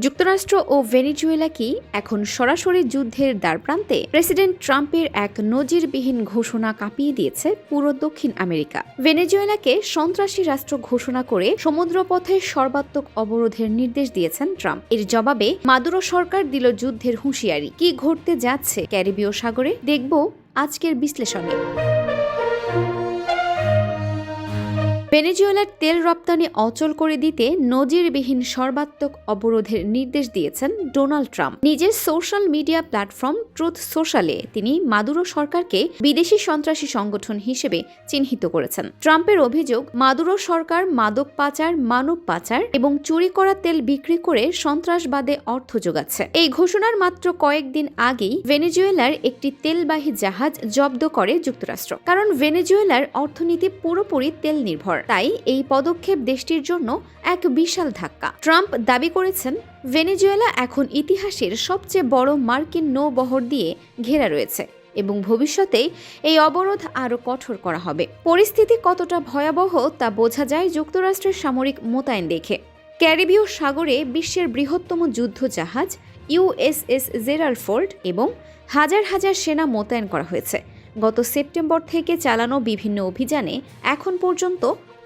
যুক্তরাষ্ট্র ও ভেনেজুয়েলা কি এখন সরাসরি যুদ্ধের দ্বারপ্রান্তে? প্রেসিডেন্ট ট্রাম্পের এক নজিরবিহীন ঘোষণা কাঁপিয়ে দিয়েছে পুরো দক্ষিণ আমেরিকা। ভেনেজুয়েলাকে সন্ত্রাসী রাষ্ট্র ঘোষণা করে সমুদ্রপথে সর্বাত্মক অবরোধের নির্দেশ দিয়েছেন ট্রাম্প। এর জবাবে মাদুরো সরকার দিল যুদ্ধের হুঁশিয়ারি। কি ঘটতে যাচ্ছে ক্যারিবীয় সাগরে, দেখব আজকের বিশ্লেষণে। ভেনেজুয়েলার তেল রপ্তানি অচল করে দিতে নজিরবিহীন সর্বাত্মক অবরোধের নির্দেশ দিয়েছেন ডোনাল্ড ট্রাম্প। নিজের সোশ্যাল মিডিয়া প্ল্যাটফর্ম ট্রুথ সোশ্যালে তিনি মাদুরো সরকারকে বিদেশি সন্ত্রাসী সংগঠন হিসেবে চিহ্নিত করেছেন। ট্রাম্পের অভিযোগ, মাদুরো সরকার মাদক পাচার, মানব পাচার এবং চুরি করা তেল বিক্রি করে সন্ত্রাসবাদে অর্থ যোগাচ্ছে। এই ঘোষণার মাত্র কয়েকদিন আগেই ভেনেজুয়েলার একটি তেলবাহী জাহাজ জব্দ করে যুক্তরাষ্ট্র। কারণ ভেনেজুয়েলার অর্থনীতি পুরোপুরি তেল নির্ভর। তাই এই পদক্ষেপ দেশটির জন্য এক বিশাল ধাক্কা। ট্রাম্প দাবি করেছেন, ভেনেজুয়েলা এখন ইতিহাসের সবচেয়ে বড় মার্কিন নৌবহর দিয়ে ঘেরা রয়েছে এবং ভবিষ্যতে এই অবরোধ আরও কঠোর করা হবে। পরিস্থিতি কতটা ভয়াবহ তা বোঝা যায় যুক্তরাষ্ট্রের সামরিক মোতায়েন দেখে। ক্যারিবীয় সাগরে বিশ্বের বৃহত্তম যুদ্ধ জাহাজ ইউএসএস জেরাল্ড ফোর্ড এবং হাজার হাজার সেনা মোতায়েন করা হয়েছে। গত সেপ্টেম্বর থেকে চালানো বিভিন্ন অভিযানে এখন পর্যন্ত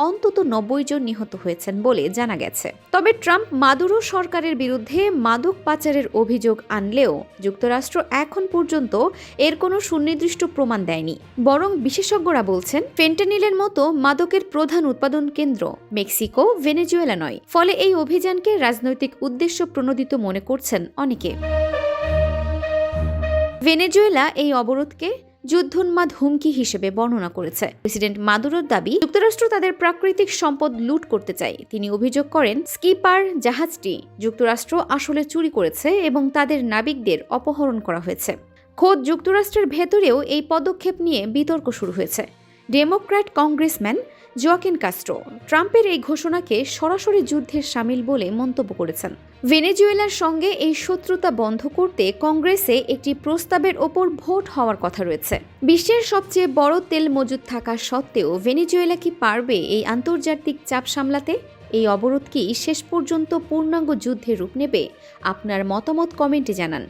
অন্তত 90 জন নিহত হয়েছেন বলে জানা গেছে। তবে ট্রাম্প মাদুরো সরকারের বিরুদ্ধে মাদক পাচারের অভিযোগ আনলেও যুক্তরাষ্ট্র এখন পর্যন্ত এর কোনো সুনির্দিষ্ট প্রমাণ দেয়নি। বরং বিশেষজ্ঞরা বলছেন, ফেন্টানিলের মতো মাদকের প্রধান উৎপাদন কেন্দ্র মেক্সিকো, ভেনেজুয়েলা নয়। ফলে এই অভিযানকে রাজনৈতিক উদ্দেশ্য প্রণোদিত মনে করছেন অনেকে। ভেনেজুয়েলা এই অবরোধকে যুদ্ধোন্মাদ হুমকি হিসেবে বর্ণনা করেছে। প্রেসিডেন্ট মাদুরোর দাবি, যুক্তরাষ্ট্র তাদের প্রাকৃতিক সম্পদ লুট করতে চায়। তিনি অভিযোগ করেন, স্কিপার জাহাজটি যুক্তরাষ্ট্র আসলে চুরি করেছে এবং তাদের নাবিকদের অপহরণ করা হয়েছে। খোদ যুক্তরাষ্ট্রের ভেতরেও এই পদক্ষেপ নিয়ে বিতর্ক শুরু হয়েছে। ডেমোক্র্যাট কংগ্রেসম্যান জোয়াকিন কাস্ট্রো ট্রাম্পের এই ঘোষণাকে সরাসরি যুদ্ধের শামিল বলে মন্তব্য করেছেন। ভেনেজুয়েলার সঙ্গে এই শত্রুতা বন্ধ করতে কংগ্রেসে একটি প্রস্তাবের ওপর ভোট হওয়ার কথা রয়েছে। বিশ্বের সবচেয়ে বড় তেল মজুদ থাকা সত্ত্বেও ভেনেজুয়েলা কি পারবে এই আন্তর্জাতিক চাপ সামলাতে? এই অবরোধ কি শেষ পর্যন্ত পূর্ণাঙ্গ যুদ্ধের রূপ নেবে? আপনার মতামত কমেন্টে জানান।